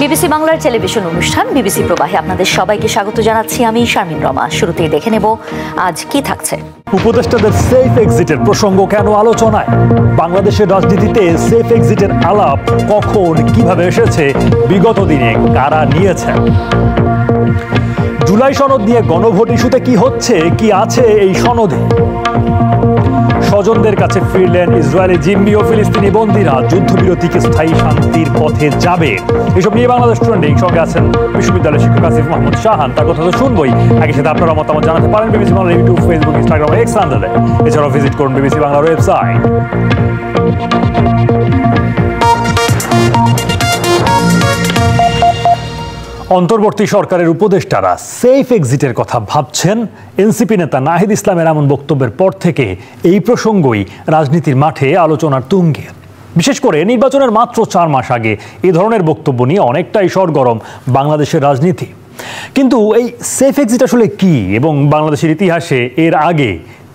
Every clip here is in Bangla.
বিবিসি বাংলার টেলিভিশন অনুষ্ঠান বিবিসি প্রবাহে আপনাদের সবাইকে স্বাগত জানাচ্ছি। আমি শারমিন রমা। শুরুতেই দেখে নেব আজ কি থাকছে। উপদেষ্টাদের সেফ এক্সিটের প্রসঙ্গ কেন আলোচনায়? বাংলাদেশের রাজনীতিতে সেফ এক্সিটের আলাপ কখন কিভাবে এসেছে, বিগত দিনে কারা নিয়েছেন? জুলাই সনদ নিয়ে গণভোট ইস্যুতে কি হচ্ছে, কি আছে এই সনদে? স্বজনদের কাছে ফিরলেন ইসরায়েলি জিম্মি ও ফিলিস্তিনি বন্দীরা। যুদ্ধবিরতিকে স্থায়ী শান্তির পথে যাবে, এসব নিয়ে বাংলাদেশ ট্রেন্ডিং। সঙ্গে আছেন বিশ্ববিদ্যালয়ের শিক্ষক আসিফ মাহমুদ শাহান। তার কথা তো শুনবই, একই সাথে আপনারা মতামত জানাতে পারেন বিবিসি বাংলার ইউটিউব, ফেসবুক, ইনস্টাগ্রাম, এক্স হ্যান্ডেলে। এছাড়াও ভিজিট করুন বিবিসি বাংলার ওয়েবসাইট। অন্তর্বর্তী সরকারের উপদেষ্টারা সেফ এক্সিটের কথা ভাবছেন। এনসিপি নেতা নাহিদ ইসলামের এমন বক্তব্যের পর থেকে এই প্রসঙ্গই রাজনীতির মাঠে আলোচনার তুঙ্গে। বিশেষ করে নির্বাচনের মাত্র 4 মাস আগে এ ধরনের বক্তব্য নিয়ে অনেকটাই সরগরম বাংলাদেশের রাজনীতি। কিন্তু এই সেফ এক্সিট আসলে কি, এবং বাংলাদেশের ইতিহাসে এর আগে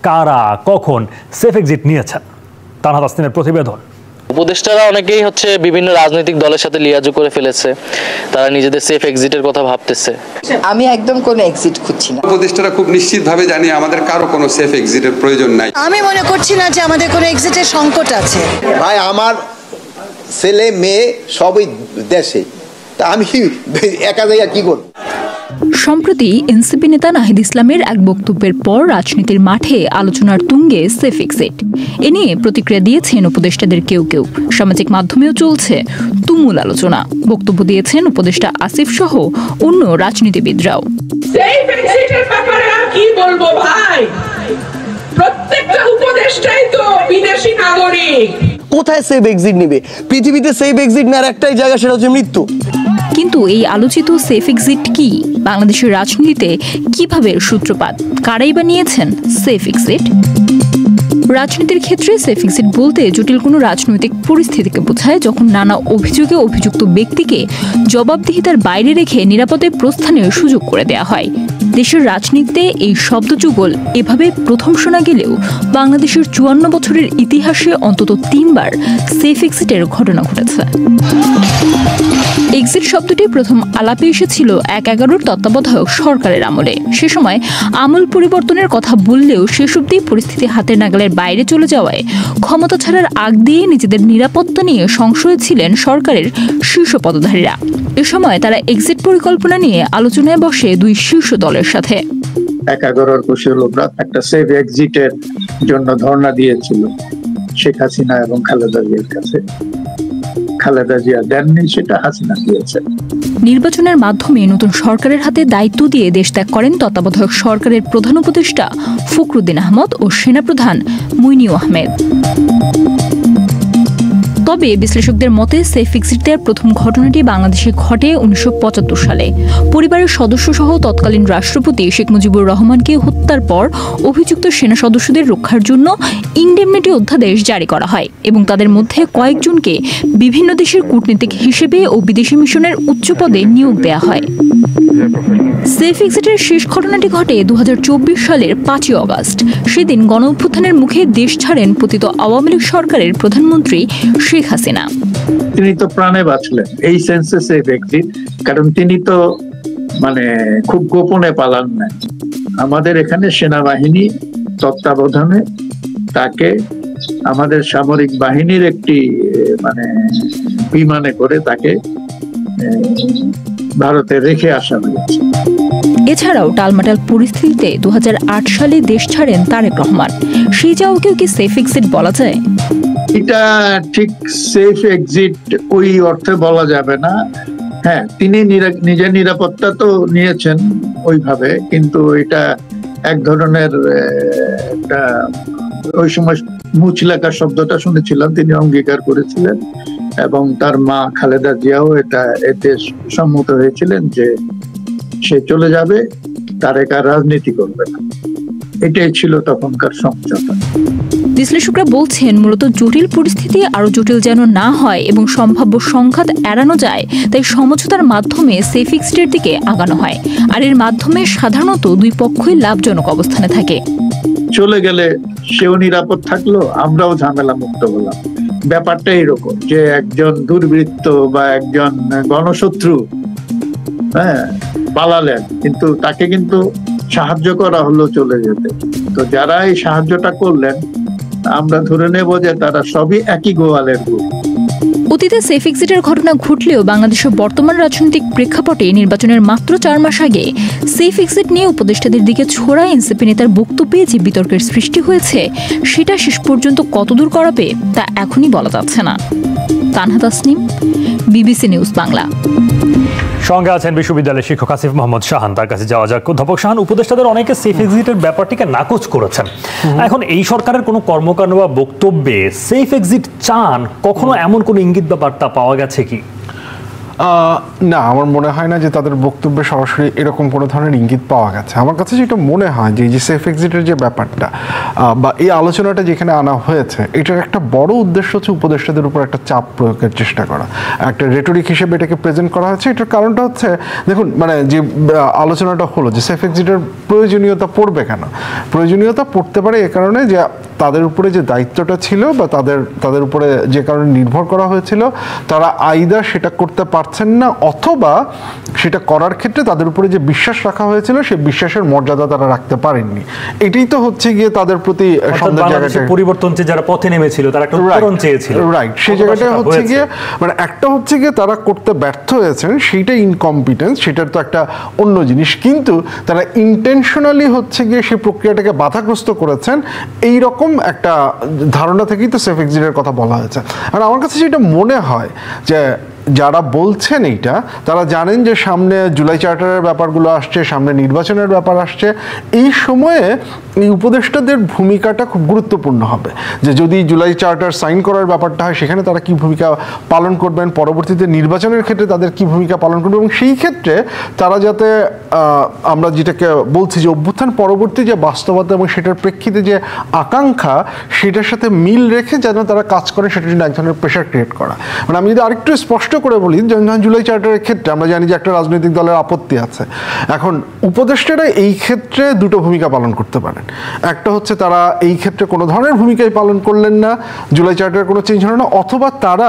কারা কখন সেফ এক্সিট নিয়েছেন? তানহা তাসনিমের প্রতিবেদন। উপদেষ্টারা অনেকেই বিভিন্ন রাজনৈতিক দলের সাথে লিয়াজু করে ফেলেছে, তারা নিজেদের সেফ এক্সিটের কথা ভাবতেছে। আমি একদম কোনো এক্সিট খুঁজছি না। উপদেষ্টারা খুব নিশ্চিতভাবে জানি আমাদের কারো কোনো সেফ এক্সিটের প্রয়োজন নাই। আমি মনে করছি না যে আমাদের কোনো এক্সিটের সংকট আছে। ভাই, আমার ছেলে মেয়ে সবই দেশে, তা আমি একা যাইয়া কি করব? সম্প্রতি এনসিপি নেতা নাহিদ ইসলামের এক বক্তব্যের পর রাজনীতির মাঠে আলোচনার তুঙ্গে সেফ এক্সিট। এ নিয়ে প্রতিক্রিয়া দিয়েছেন উপদেষ্টাদের কেউ কেউ। সামাজিক মাধ্যমেও চলছে তুমুল আলোচনা। বক্তব্য দিয়েছেন উপদেষ্টা আসিফ সহ অন্য রাজনীতিবিদরাও। সেফ এক্সিটের ব্যাপারে আর কি বলবো ভাই, প্রত্যেকটা উপদেষ্টাই তো বিদেশি নাগরিক। কোথায় সেফ এক্সিট নেবে? পৃথিবীতে সেফ এক্সিট নেওয়ার একটাই জায়গা, সেটা হচ্ছে মৃত্যু। কিন্তু এই আলোচিত সেফ এক্সিট কি? বাংলাদেশের রাজনীতিতে কিভাবে সূত্রপাত? কারাই বা নিয়েছেন সেফ এক্সিট? রাজনীতির ক্ষেত্রে সেফ এক্সিট বলতে জটিল কোনো রাজনৈতিক পরিস্থিতিকে বোঝায়, যখন নানা অভিযোগে অভিযুক্ত ব্যক্তিকে জবাবদিহিতার বাইরে রেখে নিরাপদে প্রস্থানের সুযোগ করে দেওয়া হয়। দেশের রাজনীতিতে এই শব্দযুগল এভাবে প্রথম শোনা গেলেও বাংলাদেশের 54 বছরের ইতিহাসে অন্তত 3 বার সেফ এক্সিটের ঘটনা ঘটেছে। এক্সিট শব্দটি প্রথম আলাপে এসেছিল 1/11 তত্ত্বাবধায়ক সরকারের আমলে। সে সময় আমল পরিবর্তনের কথা বললেও শেষ অবধি পরিস্থিতি হাতের নাগালের বাইরে চলে যাওয়ায় ক্ষমতা ছাড়ার আগ দিয়ে নিজেদের নিরাপত্তা নিয়ে সংশয়ে ছিলেন সরকারের শীর্ষ পদধারীরা। এ সময় তারা এক্সিট পরিকল্পনা নিয়ে আলোচনায় বসে দুই শীর্ষ দলের সাথে। 11 খুশি লোকরা একটা সেফ এক্সিটের জন্য ধর্ণা দিয়েছিল শেখ হাসিনা এবং খালেদা জিয়ার কাছে। খালেদা জিয়া দেননি, সেটা হাসিনা দিয়েছে। নির্বাচনের মাধ্যমে নতুন সরকারের হাতে দায়িত্ব দিয়ে দেশ ত্যাগ করেন তত্ত্বাবধায়ক সরকারের প্রধান উপদেষ্টা ফখরুদ্দিন আহমদ ও সেনাপ্রধান মুইনিউ আহমেদ। তবে বিশ্লেষকদের মতে সেফ এক্সিট দেওয়ার প্রথম ঘটনাটি বাংলাদেশে ঘটে 1975 সালে। পরিবারের সদস্য সহ তৎকালীন রাষ্ট্রপতি শেখ মুজিবুর রহমানকে হত্যার পর অভিযুক্ত সেনা সদস্যদের রক্ষার জন্য ইনডেমনিটি অধ্যাদেশ জারি করা হয় এবং তাদের মধ্যে কয়েকজনকে বিভিন্ন দেশের কূটনীতিক হিসেবে ও বিদেশি মিশনের উচ্চ পদে নিয়োগ দেওয়া হয়। সেফ এক্সিটের শেষ ঘটনাটি ঘটে 2024 সালের 5ই অগস্ট। সেদিন গণঅভ্যুত্থানের মুখে দেশ ছাড়েন পতিত আওয়ামী লীগ সরকারের প্রধানমন্ত্রী শেখ হাসিনা। তিনি তো প্রাণে বাঁচলেন এই সেন্সে সেফ এক্সিট, কারণ তিনি তো খুব গোপনে পালান নাই। আমাদের এখানে সেনাবাহিনী তত্ত্বাবধানে তাকে আমাদের সামরিক বাহিনীর একটি বিমানে করে তাকে ভারতে রেখে আসা হয়েছে। এছাড়াও টালমাটাল পরিস্থিতিতে 2008 সালে দেশ ছাড়েন তারেক রহমান। সেই যাওয়াকেও কি সেফ এক্সিট বলা যায়? এটা ঠিক সেফ এক্সিট ওই অর্থে বলা যাবে না। হ্যাঁ, তিনি নিজের নিরাপত্তা তো নিয়েছেন ওইভাবে, কিন্তু এটা এক ধরনের একটা ওই সময় মুচলেখা শব্দটা শুনেছিলাম, তিনি অঙ্গীকার করেছিলেন এবং তার মা খালেদা জিয়াও এতে সম্মত হয়েছিলেন যে সে চলে যাবে, তারেক আর রাজনীতি করবে না। এটাই ছিল তখনকার সমঝোতা। বিশ্লেষকরা বলছেন মূলত জটিল পরিস্থিতি আরো জটিল যেন না হয় এবং সম্ভাব্য সংঘাত এড়ানো যায়, তাই সমঝোতার মাধ্যমে সেফ এক্সিটের দিকে আগানো হয়। আর এর মাধ্যমে সাধারণত দুই পক্ষই লাভজনক অবস্থানে থাকে। চলে গেলে সেও নিরাপদ থাকলো, আমরাও ঝামেলা মুক্ত হলাম। ব্যাপারটা এরকম যে একজন দুর্বৃত্ত বা একজন গণশত্রু পালালেন, কিন্তু তাকে কিন্তু সাহায্য করা হলো চলে যেতে। তো যারা এই সাহায্যটা করলেন আমরা ধরে নেব যে তারা সবই একই গোয়ালের গরু। অতীতে সেফ এক্সিটের ঘটনা ঘটলেও বাংলাদেশের বর্তমান রাজনৈতিক প্রেক্ষাপটে নির্বাচনের মাত্র 4 মাস আগে সেফ এক্সিট নিয়ে উপদেষ্টাদের দিকে ছোড়া এনসিপি নেতার বক্তব্যে যে বিতর্কের সৃষ্টি হয়েছে সেটা শেষ পর্যন্ত কতদূর করাবে তা এখনই বলা যাচ্ছে না। Tanha Tasnim, BBC news Bangla. সঙ্গে আছেন বিশ্ববিদ্যালয়ের শিক্ষক আসিফ মোহাম্মদ শাহান, তার কাছে যাওয়া যাক। অধ্যাপক শাহান, উপদেষ্টাদের অনেকে সেফ এক্সিটের ব্যাপারটিকে নাকচ করেছেন। এখন এই সরকারের কোনো কর্মকাণ্ড বা বক্তব্যে সেফ এক্সিট চান কখনো এমন কোনো ইঙ্গিত বা বার্তা পাওয়া গেছে কি? না, আমার মনে হয় না যে তাদের বক্তব্যে সরাসরি এরকম কোনো ধরনের ইঙ্গিত পাওয়া গেছে। আমার কাছে যেটা মনে হয় যে এই যে সেফ এক্সিটের যে ব্যাপারটা বা এই আলোচনাটা যেখানে আনা হয়েছে, এটার একটা বড় উদ্দেশ্য হচ্ছে উপদেষ্টাদের উপর একটা চাপ প্রয়োগের চেষ্টা করা, একটা রেটরিক হিসেবে এটাকে প্রেজেন্ট করা হয়েছে। এটার কারণটা হচ্ছে, দেখুন মানে যে আলোচনাটা হলো যে সেফ এক্সিটের প্রয়োজনীয়তা পড়বে কেন, প্রয়োজনীয়তা পড়তে পারে এ কারণে যে তাদের উপরে যে দায়িত্বটা ছিল বা তাদের উপরে যে কারণে নির্ভর করা হয়েছিল, তারা আইদার সেটা করতে পারছেন না, অথবা সেটা করার ক্ষেত্রে তাদের উপরে যে বিশ্বাস রাখা হয়েছিল সেই বিশ্বাসের মর্যাদা তারা রাখতে পারেননি। এটাই তো হচ্ছে গিয়ে তাদের প্রতি পরিবর্তন, যারা পথে নেমেছিল তারা একটা উত্তরণ চেয়েছিল, রাইট, সেই জায়গাটা হচ্ছে গিয়ে মানে একটা হচ্ছে গিয়ে তারা করতে ব্যর্থ হয়েছেন, সেইটা ইনকম্পিটেন্স, সেটার তো একটা অন্য জিনিস। কিন্তু তারা ইন্টেনশনালি হচ্ছে গিয়ে সেই প্রক্রিয়াটাকে বাধাগ্রস্ত করেছেন, এইরকম একটা ধারণা থেকেই তো সেফ এক্সিটের কথা বলা হয়েছে। আর আমার কাছে যেটা মনে হয় যে যারা বলছেন এইটা, তারা জানেন যে সামনে জুলাই চার্টারের ব্যাপারগুলো আসছে, সামনে নির্বাচনের ব্যাপার আসছে। এই সময়ে এই উপদেষ্টাদের ভূমিকাটা খুব গুরুত্বপূর্ণ হবে, যে যদি জুলাই চার্টার সাইন করার ব্যাপারটা হয় সেখানে তারা কি ভূমিকা পালন করবেন, পরবর্তীতে নির্বাচনের ক্ষেত্রে তাদের কি ভূমিকা পালন করবে, এবং সেই ক্ষেত্রে তারা যাতে আমরা যেটাকে বলছি যে অভ্যুত্থান পরবর্তী যে বাস্তবতা এবং সেটার প্রেক্ষিতে যে আকাঙ্ক্ষা, সেটার সাথে মিল রেখে যেন তারা কাজ করে, সেটার জন্য এক ধরনের প্রেশার ক্রিয়েট করা। মানে আমি যদি আরেকটু স্পষ্ট করে বলি, জুলাই চার্টারের ক্ষেত্রে আমরা জানি যে একটা রাজনৈতিক দলের আপত্তি আছে। এখন উপদেষ্টারা এই ক্ষেত্রে দুটো ভূমিকা পালন করতে পারেন। একটা হচ্ছে তারা এই ক্ষেত্রে কোনো ধরনের ভূমিকাই পালন করলেন না, জুলাই চার্টারের কোনো চেঞ্জ হলো না, অথবা তারা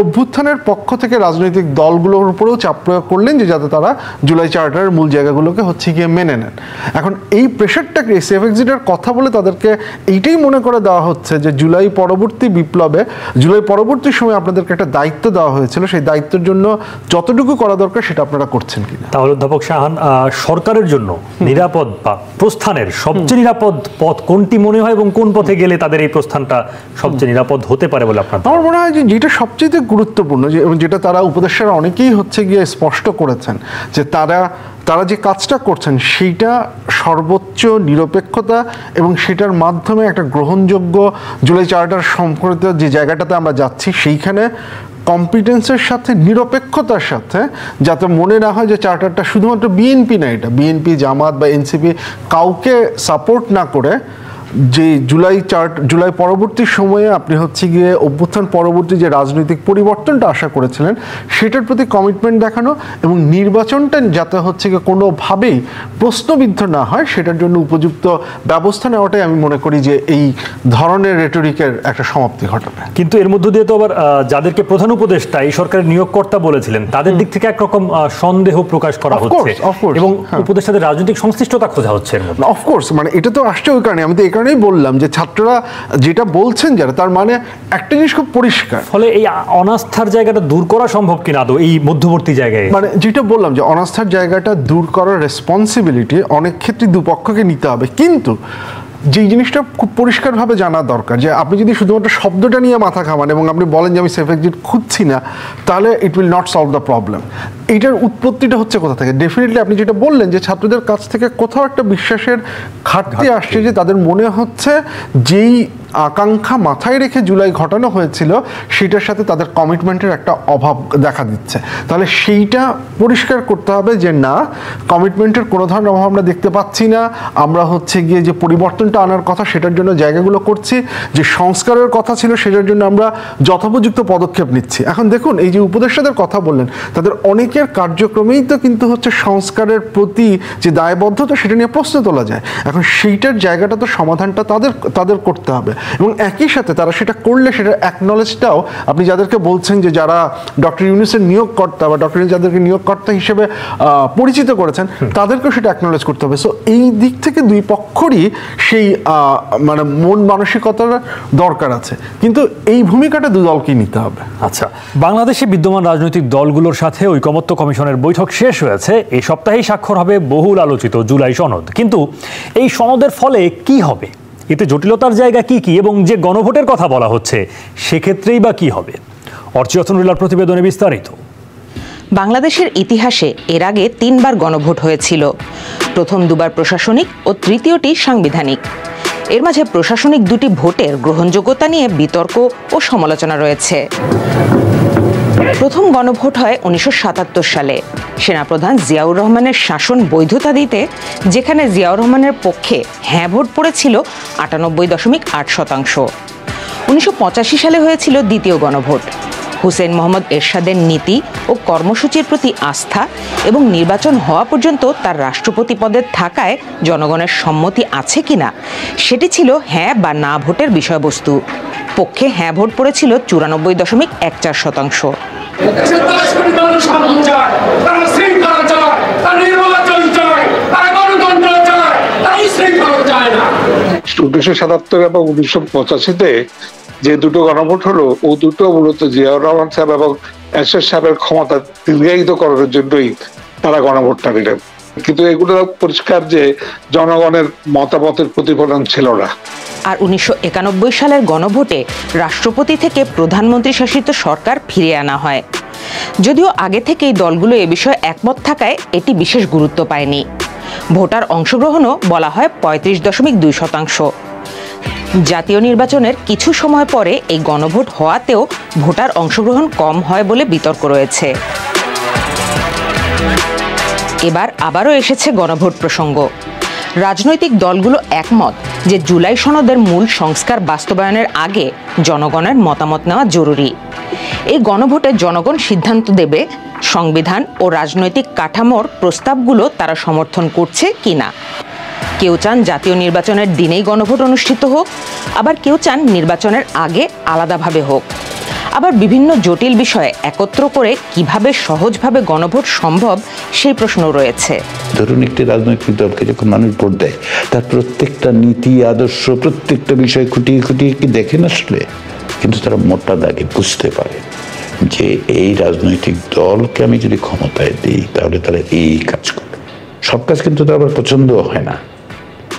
অভ্যুত্থানের পক্ষ থেকে রাজনৈতিক দলগুলোর উপরেও চাপ প্রয়োগ করলেন যে যাতে তারা জুলাই চার্টারের মূল জায়গাগুলোকে হচ্ছে গিয়ে মেনে নেন। এখন এই প্রেশারটাকে সেফ এক্সিটের কথা বলে তাদেরকে এইটাই মনে করে দেওয়া হচ্ছে যে জুলাই পরবর্তী বিপ্লবে, জুলাই পরবর্তী সময় আপনাদেরকে একটা দায়িত্ব দেওয়া হয়েছিল, সেই দায়িত্বের জন্য যতটুকু করা দরকার সেটা আপনারা করছেন কিনা। তাহলে অধ্যাপক শাহান, সরকারের জন্য নিরাপদ বা প্রস্থানের সবচেয়ে নিরাপদ পথ কোনটি মনে হয়, এবং কোন পথে গেলে তাদের এই প্রস্থানটা সবচেয়ে নিরাপদ হতে পারে বলে আপনার? আমার মনে হয় যে যেটা সবচেয়ে গুরুত্বপূর্ণ, যেটা তারা উপদেষ্টারা অনেকেই হচ্ছে গিয়ে স্পষ্ট করেছেন, যে তারা যে কাজটা করছেন সেইটা সর্বোচ্চ নিরপেক্ষতা এবং সেটার মাধ্যমে একটা গ্রহণযোগ্য জুলাই চার্টার সম্পর্কিত যে জায়গাটাতে আমরা যাচ্ছি, সেইখানে কম্পিটেন্সের সাথে নিরপেক্ষতার সাথে, যাতে মনে না হয় যে চার্টারটা শুধুমাত্র বিএনপি না, এটা বিএনপি, জামাত বা এনসিপি কাউকে সাপোর্ট না করে যে জুলাই পরবর্তী সময়ে আপনি হচ্ছে গিয়ে অভ্যুত্থান পরবর্তী যে রাজনৈতিক পরিবর্তনটা আশা করেছিলেন সেটার প্রতি কমিটমেন্ট দেখানো, এবং নির্বাচনটা যাতে হচ্ছে গিয়ে কোনোভাবেই প্রশ্নবিদ্ধ না হয় সেটার জন্য উপযুক্ত ব্যবস্থা নেওয়াটাই আমি মনে করি যে এই ধরনের রেটরিকের একটা সমাপ্তি ঘটাবে। কিন্তু এর মধ্য দিয়ে তো আবার যাদেরকে প্রধান উপদেষ্টা এই সরকারের নিয়োগকর্তা বলেছিলেন, তাদের দিক থেকে একরকম সন্দেহ প্রকাশ করা হচ্ছে এবং উপদেষ্টাদের রাজনৈতিক সংশ্লিষ্টতা খোঁজা হচ্ছে। অফকোর্স, মানে এটা তো আসছে ওই কারণে, আমি তো এই কারণেই বললাম যে ছাত্ররা যেটা বলছেন যারা, তার মানে একটা জিনিস খুব পরিষ্কার। ফলে এই অনাস্থার জায়গাটা দূর করা সম্ভব কিনা আদৌ এই মধ্যবর্তী জায়গায়? মানে যেটা বললাম যে অনাস্থার জায়গাটা দূর করার রেসপন্সিবিলিটি অনেক ক্ষেত্রে দুপক্ষকে নিতে হবে, কিন্তু যেই জিনিসটা খুব পরিষ্কারভাবে জানা দরকার যে আপনি যদি শুধুমাত্র শব্দটা নিয়ে মাথা ঘামান এবং আপনি বলেন যে আমি সেফ এক্সিট খুঁজছি না, তাহলে it will not solve the problem. এইটার উৎপত্তিটা হচ্ছে কোথা থেকে? ডেফিনেটলি আপনি যেটা বললেন যে ছাত্রদের কাছ থেকে কোথাও একটা বিশ্বাসের ঘাটতি আসছে, যে তাদের মনে হচ্ছে যেই আকাঙ্ক্ষা মাথায় রেখে জুলাই ঘটানো হয়েছিল সেটার সাথে তাদের কমিটমেন্টের একটা অভাব দেখা দিচ্ছে। তাহলে সেইটা পরিষ্কার করতে হবে যে না, কমিটমেন্টের কোনো ধরনের অভাব আমরা দেখতে পাচ্ছি না, আমরা হচ্ছে গিয়ে যে পরিবর্তনটা আনার কথা সেটার জন্য জায়গাগুলো করছি, যে সংস্কারের কথা ছিল সেটার জন্য আমরা যথোপযুক্ত পদক্ষেপ নিচ্ছি। এখন দেখুন, এই যে উপদেষ্টাদের কথা বললেন, তাদের অনেকের কার্যক্রমেই তো কিন্তু হচ্ছে সংস্কারের প্রতি যে দায়বদ্ধতা সেটা নিয়ে প্রশ্ন তোলা যায়। এখন সেইটার জায়গাটা তো সমাধানটা তাদের করতে হবে। এবং একই সাথে তারা সেটা করলে সেটা অ্যাকনলেজটাও আপনি যাদেরকে বলছেন যে যারা ডক্টর ইউনূসের নিয়োগকর্তা বা ডক্টর ইউনূস যাদেরকে নিয়োগকর্তা হিসেবে পরিচিত করেছেন তাদেরকেও সেটা অ্যাকনলেজ করতে হবে। সো এই দিক থেকে দুই পক্ষরই সেই মানে মন মানসিকতার দরকার আছে, কিন্তু এই ভূমিকাটা দু দলকেই নিতে হবে। আচ্ছা, বাংলাদেশে বিদ্যমান রাজনৈতিক দলগুলোর সাথে ঐকমত্য কমিশনের বৈঠক শেষ হয়েছে। এই সপ্তাহেই স্বাক্ষর হবে বহুল আলোচিত জুলাই সনদ। কিন্তু এই সনদের ফলে কি হবে, এতে জটিলতার জায়গা কি কি, এবং যে গণভোটের কথা বলা হচ্ছে সেক্ষেত্রেই বা কি হবে? অর্চিয়তনুল্লাহর প্রতিবেদনে বিস্তারিত। বাংলাদেশের ইতিহাসে এর আগে 3 বার গণভোট হয়েছিল। প্রথম 2 বার প্রশাসনিক ও তৃতীয়টি সাংবিধানিক। এর মাঝে প্রশাসনিক 2টি ভোটের গ্রহণযোগ্যতা নিয়ে বিতর্ক ও সমালোচনা রয়েছে। প্রথম গণভোট হয় 1977 সালে সেনাপ্রধান জিয়াউর রহমানের শাসন বৈধতা দিতে, যেখানে জিয়াউর রহমানের পক্ষে হ্যাঁ ভোট পড়েছিল 98.8%। 1985 সালে হয়েছিল দ্বিতীয় গণভোট। হুসেইন মোহাম্মদ এরশাদের নীতি ও কর্মসূচির প্রতি আস্থা এবং নির্বাচন হওয়া পর্যন্ত তার রাষ্ট্রপতি পদে থাকায় জনগণের সম্মতি আছে কিনা সেটি ছিল হ্যাঁ বা না ভোটের বিষয়বস্তু। পক্ষে হ্যাঁ ভোট পড়েছিল 94.14%। উনিশশো 1977 এবং 1985-তে যে দুটো গণভোট হলো, ও দুটো মূলত জিয়াউর রহমান সাহেব এবং এরশাদ সাহেবের ক্ষমতা দীর্ঘায়িত করার জন্যই তারা গণভোটটা নিলেন। কিন্তু এগুলো পরিষ্কার যে জনগণের মতামতের প্রতিফলন ছিল না। আর 1991 সালের গণভোটে রাষ্ট্রপতি থেকে প্রধানমন্ত্রী শাসিত সরকার ফিরিয়ে আনা হয়। যদিও আগে থেকেই দলগুলো এ বিষয়ে একমত থাকায় এটি বিশেষ গুরুত্ব পায়নি। ভোটার অংশগ্রহণও বলা হয় 35.2%। জাতীয় নির্বাচনের কিছু সময় পরে এই গণভোট হওয়াতেও ভোটার অংশগ্রহণ কম হয় বলে বিতর্ক রয়েছে। এবার আবারও এসেছে গণভোট প্রসঙ্গ। রাজনৈতিক দলগুলো একমত যে জুলাই সনদের মূল সংস্কার বাস্তবায়নের আগে জনগণের মতামত নেওয়া জরুরি। এই গণভোটে জনগণ সিদ্ধান্ত দেবে সংবিধান ও রাজনৈতিক কাঠামোর প্রস্তাবগুলো তারা সমর্থন করছে কিনা। কেউ চান জাতীয় নির্বাচনের দিনেই গণভোট অনুষ্ঠিত হোক, আবার কেউ চান নির্বাচনের আগে আলাদাভাবে হোক। আবার বিভিন্ন জটিল বিষয়ে একত্র করে কিভাবে সহজভাবে গণভোট সম্ভব সেই প্রশ্ন রয়েছে। ধরুন, একটি রাজনৈতিক দলকে যখন মানুষ ভোট দেয়, তার প্রত্যেকটা নীতি আদর্শ প্রত্যেকটা বিষয় খুঁটিয়ে খুঁটিয়ে কি দেখেন আসলে, কিন্তু তারা মোটা দাগে বুঝতে পারে যে এই রাজনৈতিক দলকে আমি যদি ক্ষমতায় দিই তাহলে তারা এই কাজ করবে। সব কাজ কিন্তু তার আবার পছন্দ হয় না,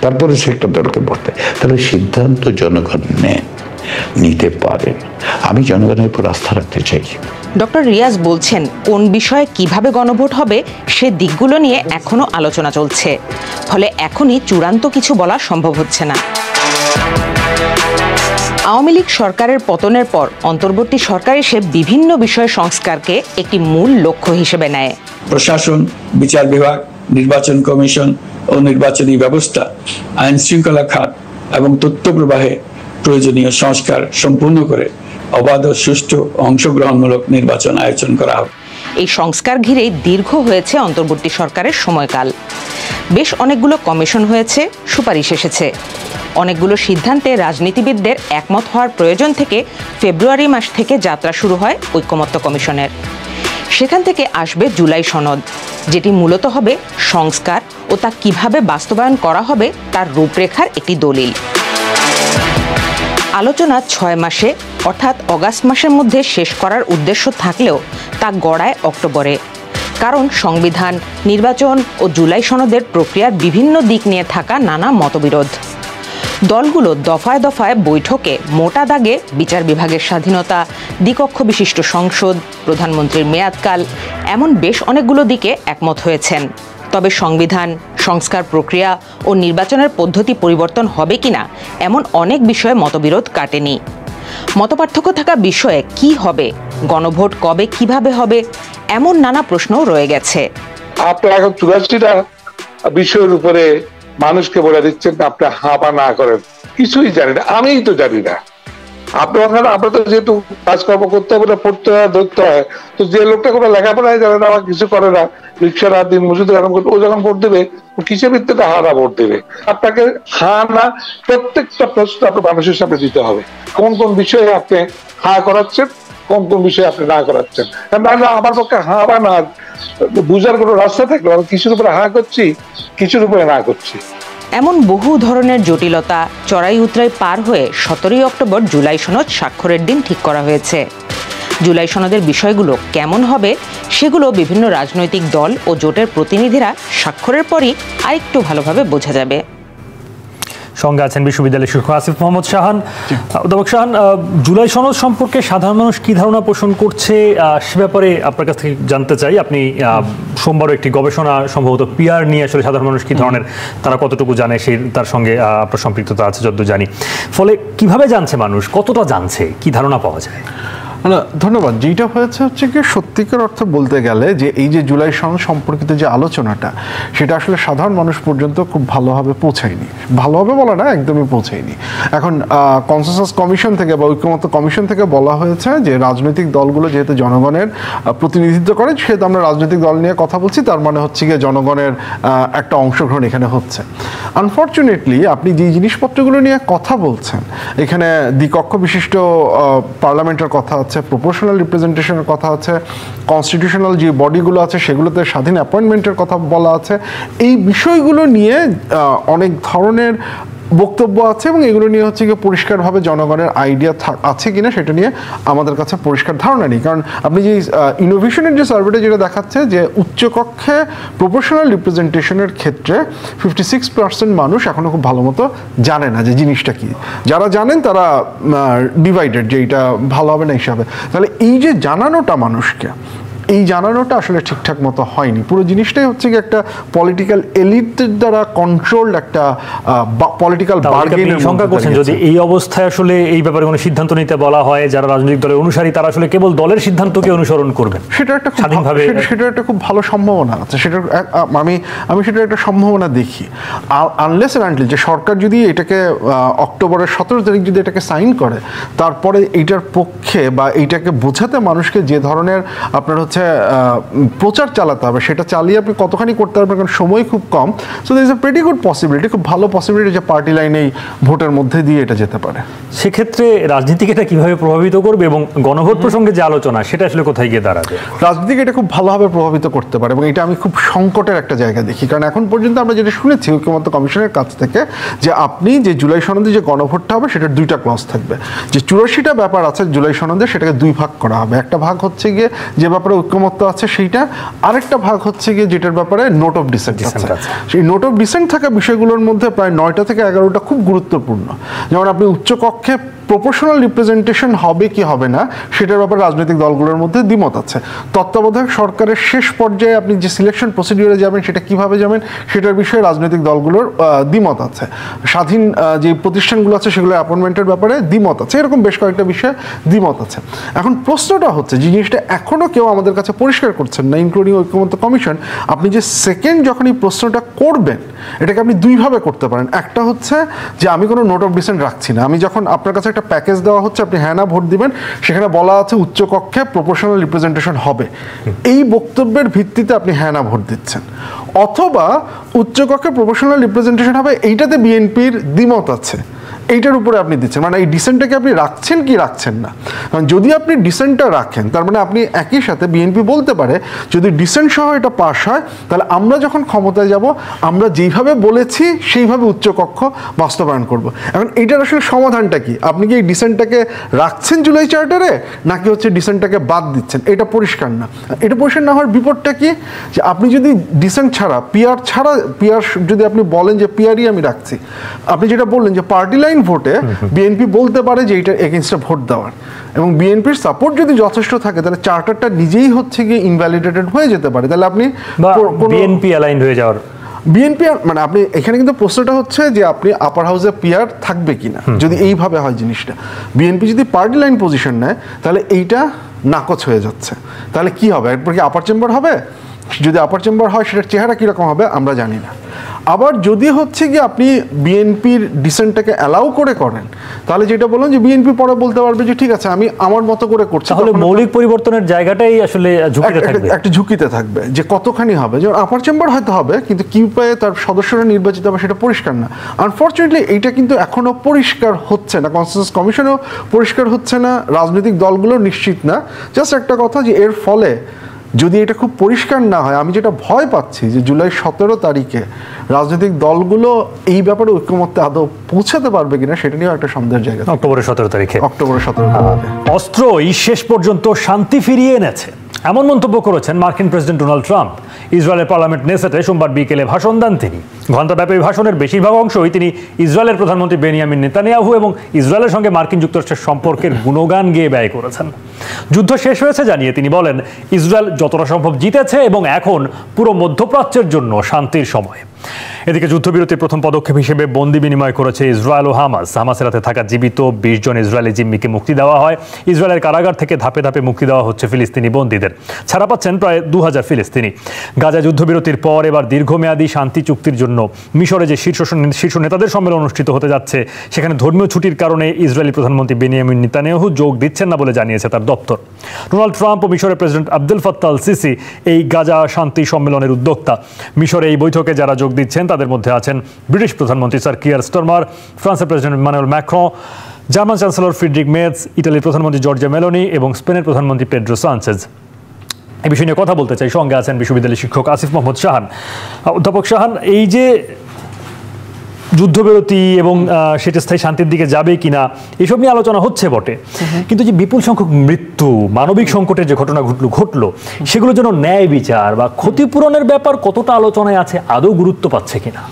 তারপরে সে একটা দলকে ভোট দেয়। তাহলে সিদ্ধান্ত জনগণ নিতে পারেন। আমি জনগণের উপর আস্থা রাখতে চাই। ডক্টর রিয়াজ বলছেন, কোন বিষয়ে কিভাবে গণভোট হবে সে দিকগুলো নিয়ে এখনো আলোচনা চলছে, ফলে এখনই চূড়ান্ত কিছু বলা সম্ভব হচ্ছে না। আওয়ামী লীগ সরকারের পতনের পর অন্তর্বর্তী সরকার এসে বিভিন্ন বিষয় সংস্কারকে একটি মূল লক্ষ্য হিসেবে নেয়। প্রশাসন, বিচার বিভাগ, নির্বাচন কমিশন ও নির্বাচনী ব্যবস্থা, আইন শৃঙ্খলা খাত এবং তথ্য প্রবাহে প্রয়োজনীয় সংস্কার সম্পূর্ণ করে অবাধ ও সুষ্ঠু অংশগ্রহণমূলক নির্বাচন আয়োজন করা হবে। এই সংস্কার ঘিরেই দীর্ঘ হয়েছে অন্তর্বর্তী সরকারের সময়কাল। বেশ অনেকগুলো কমিশন হয়েছে, সুপারিশ এসেছে। অনেকগুলো সিদ্ধান্তে রাজনীতিবিদদের একমত হওয়ার প্রয়োজন থেকে ফেব্রুয়ারি মাস থেকে যাত্রা শুরু হয় ঐকমত্য কমিশনের। সেখান থেকে আসবে জুলাই সনদ, যেটি মূলত হবে সংস্কার ও তা কিভাবে বাস্তবায়ন করা হবে তার রূপরেখার একটি দলিল। আলোচনা 6 মাসে অর্থাৎ অগাস্ট মাসের মধ্যে শেষ করার উদ্দেশ্য থাকলেও তা গড়ায় অক্টোবরে, কারণ সংবিধান, নির্বাচন ও জুলাই সনদের প্রক্রিয়ার বিভিন্ন দিক নিয়ে থাকা নানা মতবিরোধ। দলগুলো দফায় দফায় বৈঠকে মোটা দাগে বিচার বিভাগের স্বাধীনতা, দ্বিকক্ষ বিশিষ্ট সংসদ, প্রধানমন্ত্রীর মেয়াদকাল এমন বেশ অনেকগুলো দিকে একমত হয়েছেন। তবে সংবিধান, সংস্কার প্রক্রিয়া ও নির্বাচনের পদ্ধতি পরিবর্তন হবে কিনা এমন অনেক বিষয়ে মতবিরোধ কাটেনি। মতপার্থক্য থাকা বিষয়ে কি হবে, গণভোট কবে কিভাবে হবে, এমন নানা প্রশ্নও রয়ে গেছে। আপনারা এখন 84টা বিষয়ের উপরে মানুষকে বলে দিচ্ছেন আপনি হা বা না করেন, কিছুই জানি না। আমিই তো জানি না আমরা তো যেহেতু কাজকর্ম করতে হবে না, পড়তে হয়, ধরতে হয়, তো যে লোকটা কোনো লেখাপড়ায় জানে না, কিছু করে না, রিক্সার দিন মজুদ এরকম করতে, ও যখন ভোট দেবে কিসের ভিত্তিতে হা না ভোট দেবে? আপনাকে হা না প্রত্যেকটা প্রশ্ন আপনার মানুষের সামনে দিতে হবে, কোন কোন বিষয়ে আপনি হা করাচ্ছেন, কোন কোন বিষয়ে আপনি না করাচ্ছেন। আমার পক্ষে হা বা না বুঝার কোনো রাস্তা থাকলো, আমি কিছুর উপরে হা করছি, কিছুর উপরে না করছি। এমন বহু ধরনের জটিলতা চড়াই উতরাই পার হয়ে 17ই অক্টোবর জুলাই সনদ স্বাক্ষরের দিন ঠিক করা হয়েছে। জুলাই সনদের বিষয়গুলো কেমন হবে সেগুলো বিভিন্ন রাজনৈতিক দল ও জোটের প্রতিনিধিরা স্বাক্ষরের পরই আরেকটু ভালোভাবে বোঝা যাবে। সঙ্গে আছেন বিশ্ববিদ্যালয়ের শিক্ষক আসিফ মোহাম্মদ শাহান। অধ্যাপক শাহান, জুলাই সনদ সম্পর্কে সাধারণ মানুষ কি ধারণা পোষণ করছে সে ব্যাপারে আপনার কাছ থেকে জানতে চাই। আপনি সোমবারও একটি গবেষণা সম্ভবত পিআর নিয়ে আসলে সাধারণ মানুষ কি ধরনের, তারা কতটুকু জানে সেই তার সঙ্গে আপনার সম্পৃক্ততা আছে যতদূর জানি। ফলে কিভাবে জানছে মানুষ, কতটা জানছে, কি ধারণা পাওয়া যায়? ধন্যবাদ। যেটা হয়েছে হচ্ছে কি, সত্যিকার অর্থে বলতে গেলে যে এই যে জুলাই সনদ সম্পর্কিত যে আলোচনাটা, সেটা আসলে সাধারণ মানুষ পর্যন্ত খুব ভালোভাবে পৌঁছায়নি। ভালোভাবে বলা না, একদমই পৌঁছায়নি। এখন কনসেনসাস কমিশন থেকে বা ঐক্যমত্য কমিশন থেকে বলা হয়েছে যে রাজনৈতিক দলগুলো যেহেতু জনগণের প্রতিনিধিত্ব করে, সেহেতু আমরা রাজনৈতিক দল নিয়ে কথা বলছি, তার মানে হচ্ছে গিয়ে জনগণের একটা অংশগ্রহণ এখানে হচ্ছে। আনফর্চুনেটলি আপনি যে জিনিসপত্রগুলো নিয়ে কথা বলছেন, এখানে দ্বিকক্ষ বিশিষ্ট পার্লামেন্টের কথা আছে, প্রপোর্শনাল রিপ্রেজেন্টেশনের কথা আছে, কনস্টিটিউশনাল যে বডিগুলো আছে সেগুলোতে স্বাধীন অ্যাপয়েন্টমেন্টের কথা বলা আছে। এই বিষয়গুলো নিয়ে অনেক ধরনের বক্তব্য আছে এবং এগুলো নিয়ে হচ্ছে গিয়ে পরিষ্কারভাবে জনগণের আইডিয়া আছে কিনা সেটা নিয়ে আমাদের কাছে পরিষ্কার ধারণা নেই। কারণ আপনি যে ইনোভেশনের যে সার্ভেটা যেটা দেখাচ্ছে যে উচ্চকক্ষে প্রপোর্শনাল রিপ্রেজেন্টেশনের ক্ষেত্রে 56% মানুষ এখনো খুব ভালো মতো জানে না যে জিনিসটা কি। যারা জানেন তারা ডিভাইডেড, যে এটা ভালো হবে না হিসাবে। তাহলে এই যে জানানোটা মানুষকে, এই জানানোটা আসলে ঠিকঠাক মতো হয়নি। পুরো জিনিসটাই হচ্ছে কি একটা পলিটিক্যাল এলিটের দ্বারা কন্ট্রোলড একটা পলিটিক্যাল বার্গেনের শঙ্কা করছেন যদি এই অবস্থায় আসলে এই ব্যাপারে কোনো সিদ্ধান্ত নিতে বলা হয়, যারা রাজনৈতিক দলের অনুসারী তারা আসলে কেবল দলের সিদ্ধান্তকে অনুসরণ করবেন, সেটা একটা খুব ভালো সম্ভাবনা আছে। সেটা আমি সেটা একটা সম্ভাবনা দেখি। আনলেস এন্ড আনটিল যে সরকার যদি এটাকে অক্টোবরের 17 তারিখ যদি এটাকে সাইন করে, তারপরে এইটার পক্ষে বা এইটাকে বোঝাতে মানুষকে যে ধরনের আপনার হচ্ছে প্রচার চালাতে হবে, সেটা চালিয়ে আপনি কতখানি করতে পারবেন, কারণ সময় খুব কম। So there is a pretty good possibility, খুব ভালো পসিবিলিটি যে পার্টি লাইনেই ভোটের মধ্যে দিয়ে এটা যেতে পারে। সেক্ষেত্রে রাজনীতিকে এটা কিভাবে প্রভাবিত করবে এবং গণভোট প্রসঙ্গে যে আলোচনা সেটা আসলে কোথায় গিয়ে দাঁড়াবে? রাজনীতিকে এটা খুব ভালোভাবে প্রভাবিত করতে পারে এবং এটা আমি খুব সংকটের একটা জায়গা দেখি। কারণ এখন পর্যন্ত আমরা যেটা শুনেছি ঐক্যমত্য কমিশনের কাছ থেকে, যে আপনি যে জুলাই সনদে যে গণভোটটা হবে সেটার 2টা ক্লজ থাকবে। যে 84টা ব্যাপার আছে জুলাই সনদে, সেটাকে 2 ভাগ করা হবে। একটা ভাগ হচ্ছে গিয়ে যে ব্যাপারে ঐক্যমত্য আছে সেইটা, আরেকটা ভাগ হচ্ছে গিয়ে যেটার ব্যাপারে নোট অফ ডিসেন্ট আছে। সেই নোট অফ ডিসেন্ট থাকা বিষয়গুলোর মধ্যে প্রায় 9টা থেকে 11টা খুব গুরুত্বপূর্ণ। যেমন আপনি উচ্চকক্ষে প্রপোর্শনাল রিপ্রেজেন্টেশন হবে কি হবে না সেটার ব্যাপারে রাজনৈতিক দলগুলোর মধ্যে দ্বিমত আছে। তত্ত্বাবধায়ক সরকারের শেষ পর্যায়ে আপনি যে সিলেকশন প্রসিডিউরে যাবেন সেটা কিভাবে যাবেন সেটার বিষয়ে রাজনৈতিক দলগুলোর দ্বিমত আছে। স্বাধীন যে প্রতিষ্ঠানগুলো আছে সেগুলোর অ্যাপয়েন্টমেন্টের ব্যাপারে দ্বিমত আছে। এরকম বেশ কয়েকটা বিষয়ে দ্বিমত আছে। এখন প্রশ্নটা হচ্ছে, জিনিসটা এখনও কেউ আমাদের কাছে পরিষ্কার করছেন না, ইনক্লুডিং ঐক্যমত্য কমিশন। আপনি যে সেকেন্ড যখন এই প্রশ্নটা করবেন, এটাকে আপনি 2 ভাবে করতে পারেন। একটা হচ্ছে যে আমি কোনো নোট অফ ডিসেন্ট রাখছি না, আমি যখন আপনার কাছে একটা প্যাকেজ দেওয়া হচ্ছে আপনি হ্যাঁ না ভোট দিবেন, সেখানে বলা আছে উচ্চকক্ষে প্রপোর্শনাল রিপ্রেজেন্টেশন হবে, এই বক্তব্যের ভিত্তিতে আপনি হ্যাঁ না ভোট দিচ্ছেন। অথবা উচ্চকক্ষে প্রপোর্শনাল রিপ্রেজেন্টেশন হবে, এইটাতে বিএনপির দ্বিমত আছে, এইটার উপরে আপনি দিচ্ছেন। মানে এই ডিসেন্টটাকে আপনি রাখছেন কি রাখছেন না। কারণ যদি আপনি ডিসেন্টটা রাখেন, তার মানে আপনি একই সাথে বিএনপি বলতে পারে যদি ডিসেন্ট সহ এটা পাস হয়, তাহলে আমরা যখন ক্ষমতায় যাব আমরা যেইভাবে বলেছি সেইভাবে উচ্চকক্ষ বাস্তবায়ন করব। এখন এইটার আসলে সমাধানটা কি? আপনি কি এই ডিসেন্টটাকে রাখছেন জুলাই চার্টারে, নাকি হচ্ছে ডিসেন্টটাকে বাদ দিচ্ছেন? এটা পরিষ্কার না। এটা পরিষ্কার না হওয়ার বিপদটা কি, যে আপনি যদি ডিসেন্ট ছাড়া পিআর যদি আপনি বলেন যে পিআরই আমি রাখছি, আপনি যেটা বললেন যে পার্টি লাইন ভোটে বিএনপি বলতে পারে যে এইটার এগেইনস্টে ভোট দেওয়ার, এবং বিএনপির সাপোর্ট যদি যথেষ্ট থাকে তাহলে চার্টারটা নিজেই হচ্ছে গিয়ে ইনভ্যালিডেটেড হয়ে যেতে পারে। তাহলে আপনি বিএনপি অ্যালাইন হয়ে যাওয়ার বিএনপি মানে আপনি এখানে কিন্তু প্রশ্নটা হচ্ছে যে আপনি আপার হাউসে পিআর থাকবে কিনা যদি এইভাবে হয় জিনিসটা। বিএনপি যদি পার্টি লাইন পজিশন নেয় তাহলে এইটা নাকচ হয়ে যাচ্ছে। তাহলে কি হবে? এরপর কি আপার চেম্বার হবে? যদি আপার চেম্বার হয় সেটার চেহারা কীরকম হবে আমরা জানি না। আবার যদি হচ্ছে কি আপনি বিএনপির ডিসেন্টটাকে অ্যালাউ করেন, তাহলে যেটা বললাম যে বিএনপি পরে বলতে পারবে যে ঠিক আছে আমি আমার মতো করে করছি, তাহলে মৌলিক পরিবর্তনের জায়গাটাই আসলে একটা ঝুঁকিতে থাকবে যে কতখানি হবে। যেমন আপার চেম্বার হয়তো হবে, কিন্তু কি উপায়ে তার সদস্যরা নির্বাচিত হবে সেটা পরিষ্কার না। আনফর্চুনেটলি এইটা কিন্তু এখনো পরিষ্কার হচ্ছে না, কনসেনসাস কমিশনও পরিষ্কার হচ্ছে না, রাজনৈতিক দলগুলো নিশ্চিত না। জাস্ট একটা কথা যে এর ফলে যদি এটা খুব পরিষ্কার না হয়, আমি যেটা ভয় পাচ্ছি যে জুলাই 17 তারিখে রাজনৈতিক দলগুলো এই ব্যাপারে ঐক্যমত্যে আদৌ পৌঁছাতে পারবে কিনা সেটা নিয়েও একটা সন্দেহের জায়গা। অক্টোবরের 17 তারিখে অস্ত্রই শেষ পর্যন্ত শান্তি ফিরিয়ে এনেছে, এমন মন্তব্য করেছেন মার্কিন প্রেসিডেন্ট ডোনাল্ড ট্রাম্প। ইসরায়েলের পার্লামেন্ট নেসেটে সোমবার বিকেলে ভাষণ দেন তিনি। ঘণ্টাব্যাপী ভাষণের বেশিরভাগ অংশই তিনি ইসরায়েলের প্রধানমন্ত্রী বেনিয়ামিন নেতানিয়াহু এবং ইসরায়েলের সঙ্গে মার্কিন যুক্তরাষ্ট্রের সম্পর্কের গুণগান গেয়ে ব্যয় করেছেন। যুদ্ধ শেষ হয়েছে জানিয়ে তিনি বলেন, ইসরায়েল যতটা সম্ভব জিতেছে এবং এখন পুরো মধ্যপ্রাচ্যের জন্য শান্তির সময়। এদিকে যুদ্ধবিরতির প্রথম পদক্ষেপ হিসেবে বন্দি বিনিময় করেছে ইসরায়েল ও হামাস। হামাসের হাতে থাকা জীবিত 20 জন ইসরায়েলি জিম্মিকে মুক্তি দেওয়া হয়। ইসরায়েলের কারাগার থেকে ধাপে ধাপে মুক্তি দেওয়া হচ্ছে ফিলিস্তিনি বন্দীদের। ছাড়া পাচ্ছেন প্রায় 2000 ফিলিস্তিনি। গাজা যুদ্ধবিরতির পর এবার দীর্ঘমেয়াদী শান্তি চুক্তির জন্য মিশরে যে শীর্ষ নেতাদের সম্মেলন অনুষ্ঠিত হতে যাচ্ছে, সেখানে ধর্মীয় ছুটির কারণে ইসরায়েলি প্রধানমন্ত্রী বেনিয়ামিন নেতানিয়াহু যোগ দিচ্ছেন না বলে জানিয়েছে তার দপ্তর। ডোনাল্ড ট্রাম্প ও মিশরের president Abdul Fattah al CC এই গাজা শান্তি সম্মেলনের উদ্যোক্তা। মিশরে এই বৈঠকে যারা যোগ দিচ্ছেন তাদের মধ্যে আছেন ব্রিটিশ প্রধানমন্ত্রী স্যার কিয়ার স্টারমার, ফ্রান্সের president Emmanuel Macron, German chancellor Friedrich Merz, ইটালির প্রধানমন্ত্রী জর্জিয়া মেলোনি এবং স্পেনের প্রধানমন্ত্রী পেড্রো সানচেজ। এই বিষয় নিয়ে কথা বলতে চাই, সঙ্গে আছেন বিশ্ববিদ্যালয়ের শিক্ষক আসিফ মোহাম্মদ শাহান। অধ্যাপক শাহান, এই যে যুদ্ধবিরতি এবং সেটা স্থায়ী শান্তির দিকে যাবে কিনা এসব নিয়ে আলোচনা হচ্ছে বটে, কিন্তু যে বিপুল সংখ্যক মৃত্যু, মানবিক সংকটের যে ঘটনা ঘটলো সেগুলোর জন্য ন্যায় বিচার বা ক্ষতিপূরণের ব্যাপার কতটা আলোচনায় আছে, আদৌ গুরুত্ব পাচ্ছে কিনা?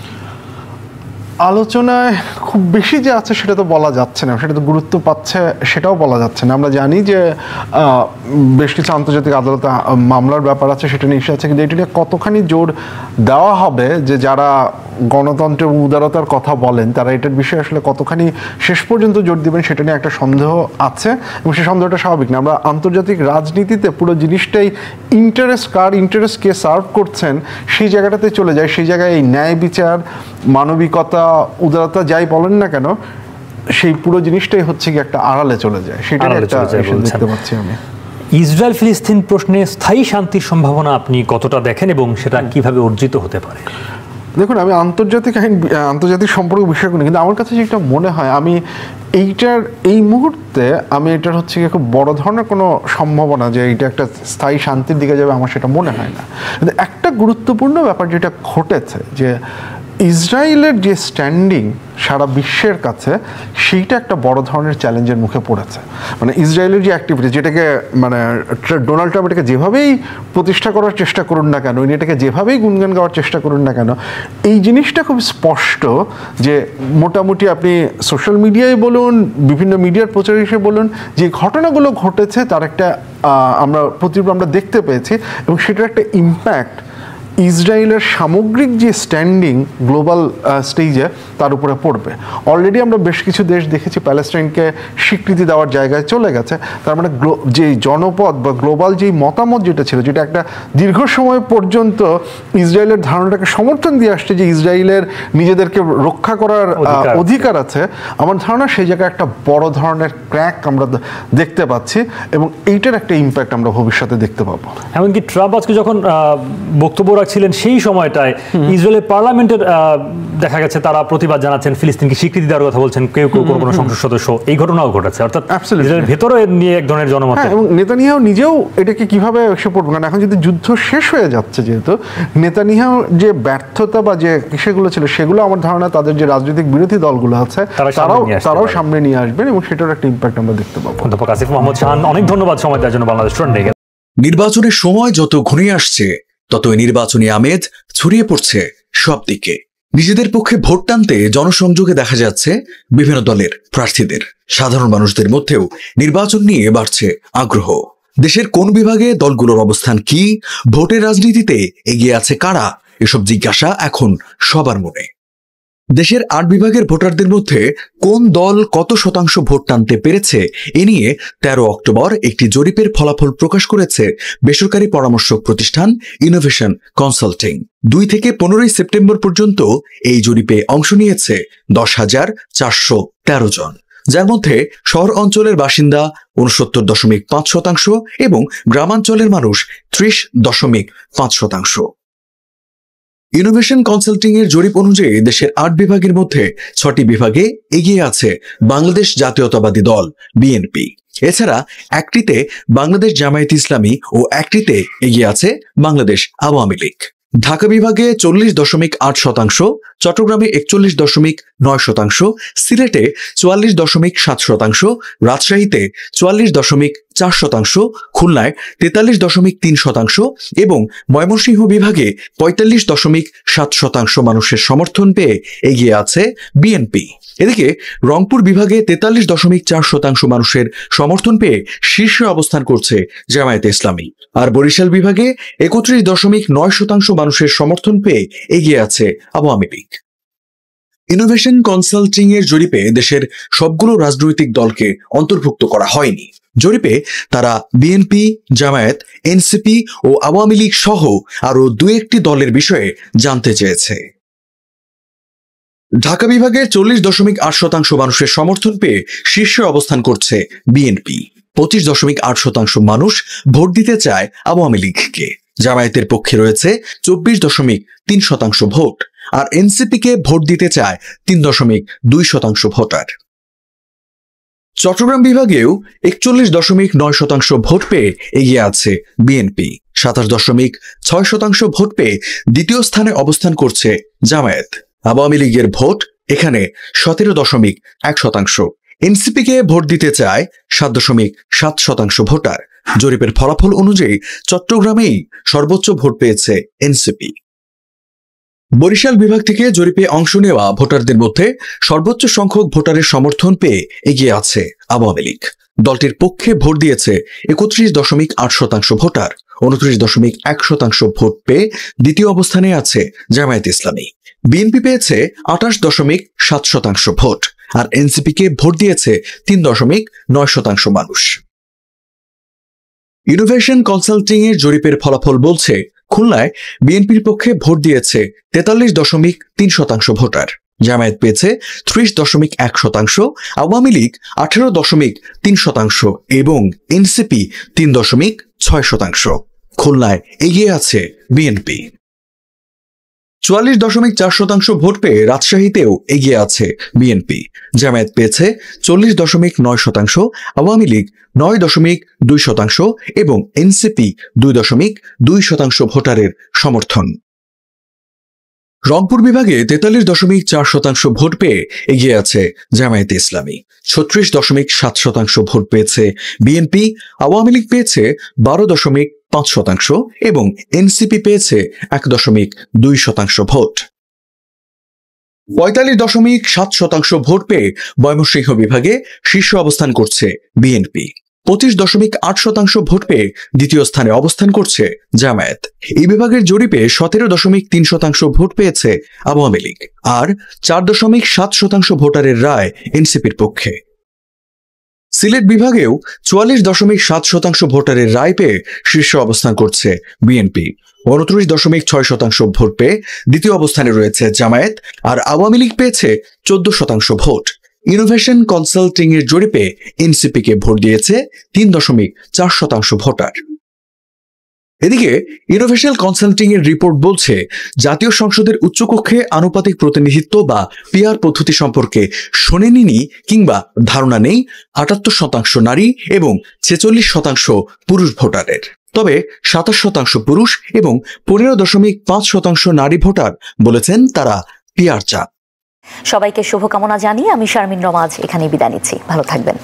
আলোচনায় খুব বেশি যে আছে সেটা তো বলা যাচ্ছে না, সেটা তো গুরুত্ব পাচ্ছে সেটাও বলা যাচ্ছে না। আমরা জানি যে বেশ কিছু আন্তর্জাতিক আদালতে মামলার ব্যাপার আছে, সেটা নিয়ে আছে, কিন্তু এটা নিয়ে কতখানি জোর দেওয়া হবে যে যারা গণতন্ত্র এবং উদারতার কথা বলেন তারা এটার বিষয়ে আসলে কতখানি শেষ পর্যন্ত জোর দিবেন সেটা নিয়ে একটা সন্দেহ আছে, এবং সেই সন্দেহটা স্বাভাবিক না। আমরা আন্তর্জাতিক রাজনীতিতে পুরো জিনিসটাই কার ইন্টারেস্ট কে সার্ভ করছেন সেই জায়গাটাতে চলে যায়। সেই জায়গায় এই ন্যায় বিচার, মানবিকতা, উদারতা যাই বলেন না কেন, সেই পুরো জিনিসটাই হচ্ছে কি একটা আড়ালে চলে যায়। সেটা দেখতে পাচ্ছি আমি। ইসরায়েল ফিলিস্তিন প্রশ্নে স্থায়ী শান্তির সম্ভাবনা আপনি কতটা দেখেন এবং সেটা কিভাবে অর্জিত হতে পারে? দেখুন, আমি আন্তর্জাতিক সম্পর্ক বিষয় করি, কিন্তু আমার কাছে যেটা মনে হয়, আমি এই মুহূর্তে আমি এটার হচ্ছে কি খুব বড় ধরনের কোনো সম্ভাবনা যে এটা একটা স্থায়ী শান্তির দিকে যাবে আমার সেটা মনে হয় না। কিন্তু একটা গুরুত্বপূর্ণ ব্যাপার যেটা ঘটেছে, যে ইসরায়েলের যে স্ট্যান্ডিং সারা বিশ্বের কাছে, সেইটা একটা বড় ধরনের চ্যালেঞ্জের মুখে পড়েছে। মানে ইসরায়েলের যে অ্যাক্টিভিটি, যেটাকে মানে ডোনাল্ড ট্রাম্প এটাকে যেভাবেই প্রতিষ্ঠা করার চেষ্টা করুন না কেন, এটাকে যেভাবেই গুণগান গাওয়ার চেষ্টা করুন না কেন, এই জিনিসটা খুব স্পষ্ট যে মোটামুটি আপনি সোশ্যাল মিডিয়ায় বলুন, বিভিন্ন মিডিয়ার প্রচার হিসেবে বলুন, যে ঘটনাগুলো ঘটেছে তার একটা আমরা দেখতে পেয়েছি, এবং সেটার একটা ইম্প্যাক্ট ইসরায়েলের সামগ্রিক যে স্ট্যান্ডিং গ্লোবাল স্টেজে তার উপরে পড়বে। অলরেডি আমরা বেশ কিছু দেশ দেখেছি প্যালেস্টাইনকে স্বীকৃতি দেওয়ার জায়গায় চলে গেছে। তার মানে যে জনপদ বা গ্লোবাল যেই মতামত যেটা ছিল, যেটা একটা দীর্ঘ সময় পর্যন্ত ইসরায়েলের ধারণাটাকে সমর্থন দিয়ে আসছে যে ইসরায়েলের নিজেদেরকে রক্ষা করার অধিকার আছে, আমার ধারণা সেই জায়গায় একটা বড় ধরনের ক্র্যাক আমরা দেখতে পাচ্ছি, এবং এইটার একটা ইম্প্যাক্ট আমরা ভবিষ্যতে দেখতে পাবো। এমনকি ট্রাম্প আজকে যখন বক্তব্য ছিলেন সেই সময়টায় ইসরায়েলের পার্লামেন্টের দেখা গেছে তারা প্রতিবাদ জানাচ্ছেন, ফিলিস্তিনকে স্বীকৃতি দেওয়ার কথা বলছেন, কেউ কোনো সংসদ সদস্য। এই ঘটনাও ঘটেছে, অর্থাৎ ইসরায়েলের ভেতরে নিয়ে এক ধরনের জনমত। এবং নেতানিয়াহু নিজেও এটাকে কিভাবে এসে পড়বে, কারণ এখন যদি যুদ্ধ শেষ হয়ে যাচ্ছে, যেহেতু নেতানিয়াহু যে ব্যর্থতা বা যে সেগুলো ছিল, সেগুলো আমার ধারণা তাদের যে রাজনৈতিক বিরোধী দলগুলো আছে তারাও সামনে নিয়ে আসবেন, এবং সেটার একটা ইম্প্যাক্ট আমরা দেখতে পাবো। অধ্যাপক আসিফ মোহাম্মদ শাহান, অনেক ধন্যবাদ সময় দেওয়ার জন্য বাংলাদেশ টুডে। নির্বাচনের সময় যত ঘনিয়ে আসছে, ততই নির্বাচনী আমেজ ছড়িয়ে পড়ছে সব দিকে। নিজেদের পক্ষে ভোট টানতে জনসংযোগে দেখা যাচ্ছে বিভিন্ন দলের প্রার্থীদের। সাধারণ মানুষদের মধ্যেও নির্বাচন নিয়ে বাড়ছে আগ্রহ। দেশের কোন বিভাগে দলগুলোর অবস্থান কি, ভোটের রাজনীতিতে এগিয়ে আছে কারা, এসব জিজ্ঞাসা এখন সবার মনে। দেশের 8 বিভাগের ভোটারদের মধ্যে কোন দল কত শতাংশ ভোট টানতে পেরেছে এ নিয়ে 13 অক্টোবর একটি জরিপের ফলাফল প্রকাশ করেছে বেসরকারি পরামর্শক প্রতিষ্ঠান ইনোভেশন কনসাল্টিং। 2 থেকে 15 সেপ্টেম্বর পর্যন্ত এই জরিপে অংশ নিয়েছে 10,413 জন, যার মধ্যে শহর অঞ্চলের বাসিন্দা 69.5% এবং গ্রামাঞ্চলের মানুষ 30.5%। ইনোভেশন কনসাল্টিং এর জরিপ অনুযায়ী দেশের 8 বিভাগের মধ্যে 6টি বিভাগে এগিয়ে আছে বাংলাদেশ জাতীয়তাবাদী দল বিএনপি। এছাড়া একটিতে বাংলাদেশ জামায়াত ইসলামী ও একটিতে এগিয়ে আছে বাংলাদেশ আওয়ামী লীগ। ঢাকা বিভাগে 40.8%, চট্টগ্রামে 41.9%, সিলেটে 44.7%, রাজশাহীতে 44.4%, খুলনায় 43.3% এবং ময়মনসিংহ বিভাগে 45.7% মানুষের সমর্থন পেয়ে এগিয়ে আছে বিএনপি। এদিকে রংপুর বিভাগে 43.4% মানুষের সমর্থন পেয়ে শীর্ষে অবস্থান করছে জামায়াতে ইসলামী, আর বরিশাল বিভাগে 31.9% মানুষের সমর্থন পেয়ে এগিয়ে আছে আওয়ামী লীগ। ইনোভেশন কনসাল্টিং এর জরিপে দেশের সবগুলো রাজনৈতিক দলকে অন্তর্ভুক্ত করা হয়নি। জরিপে তারা বিএনপি, জামায়াত, এনসিপি ও আওয়ামী লীগ সহ আরো 2-1টি দলের বিষয়ে জানতে চেয়েছে। ঢাকা বিভাগে 40.8% মানুষের সমর্থন পেয়ে শীর্ষে অবস্থান করছে বিএনপি। 25.8% মানুষ ভোট দিতে চায় আওয়ামী লীগকে। জামায়াতের পক্ষে রয়েছে 24.3% ভোট, আর এনসিপিকে ভোট দিতে চায় 3.2% ভোটার। চট্টগ্রাম বিভাগেও 41.9% ভোট পেয়ে এগিয়ে আছে বিএনপি। 27.6% ভোট পেয়ে দ্বিতীয় স্থানে অবস্থান করছে জামায়াত। আওয়ামী লীগের ভোট এখানে 17.1%। এনসিপিকে ভোট দিতে চায় 7.7% ভোটার। জরিপের ফলাফল অনুযায়ী চট্টগ্রামেই সর্বোচ্চ ভোট পেয়েছে এনসিপি। বরিশাল বিভাগ থেকে জরিপে অংশ নেওয়া ভোটারদের মধ্যে সর্বোচ্চ সংখ্যক ভোটারের সমর্থন পেয়ে এগিয়ে আছে আওয়ামী লীগ। দলটির পক্ষে ভোট দিয়েছে 31.8% ভোটার। 29.1% ভোট পেয়ে দ্বিতীয় অবস্থানে আছে জামায়াত ইসলামী। বিএনপি পেয়েছে 28.7% ভোট, আর এনসিপিকে ভোট দিয়েছে 3.9% মানুষ। ইনোভেশন কনসাল্টিং এর জরিপের ফলাফল বলছে খুলনায় বিএনপির পক্ষে ভোট দিয়েছে 43.3% ভোটার। জামায়াত পেয়েছে 30.1%, আওয়ামী লীগ 18.3% এবং এনসিপি 3.6%। খুলনায় এগিয়ে আছে বিএনপি। 44.4% ভোট পেয়ে রাজশাহীতেও এগিয়ে আছে বিএনপি। জামায়াত পেয়েছে 40.9%, আওয়ামী লীগ 9.2% এবং এনসিপি 2.2% ভোটারের সমর্থন। রংপুর বিভাগে 43.4% ভোট পেয়ে এগিয়ে আছে জামায়াতে ইসলামী। 36.7% ভোট পেয়েছে বিএনপি। আওয়ামী লীগ পেয়েছে 12.5% এবং এনসিপি পেয়েছে 1.2% ভোট। 45.7% ভোট পেয়ে ময়মনসিংহ বিভাগে শীর্ষ অবস্থান করছে বিএনপি। 25.8% ভোট পেয়ে দ্বিতীয় স্থানে অবস্থান করছে জামায়াত। এই বিভাগের জরিপে 17.3% ভোট পেয়েছে আওয়ামী লীগ, আর 4.7% ভোটারের রায় এনসিপির পক্ষে। সিলেট বিভাগেও 44.7% ভোটারের রায় পেয়ে শীর্ষ অবস্থান করছে বিএনপি। 29.6% ভোট পেয়ে দ্বিতীয় অবস্থানে রয়েছে জামায়াত, আর আওয়ামী লীগ পেয়েছে 14% ভোট। ইনোভেশন কনসাল্টিং এর জরিপে এনসিপিকে ভোট দিয়েছে 3.4% ভোটার। এদিকে ইনোভেশন কনসাল্টিং এর রিপোর্ট বলছে জাতীয় সংসদের উচ্চকক্ষে আনুপাতিক প্রতিনিধিত্ব বা পিআর পদ্ধতি সম্পর্কে শোনেনি কিংবা ধারণা নেই 78% নারী এবং 46% পুরুষ ভোটারের। তবে 27% পুরুষ এবং 15.5% নারী ভোটার বলেছেন তারা পিআর চান। সবাইকে শুভকামনা জানিয়ে আমি শারমিন রমা এখানেই বিদায় নিচ্ছি। ভালো থাকবেন।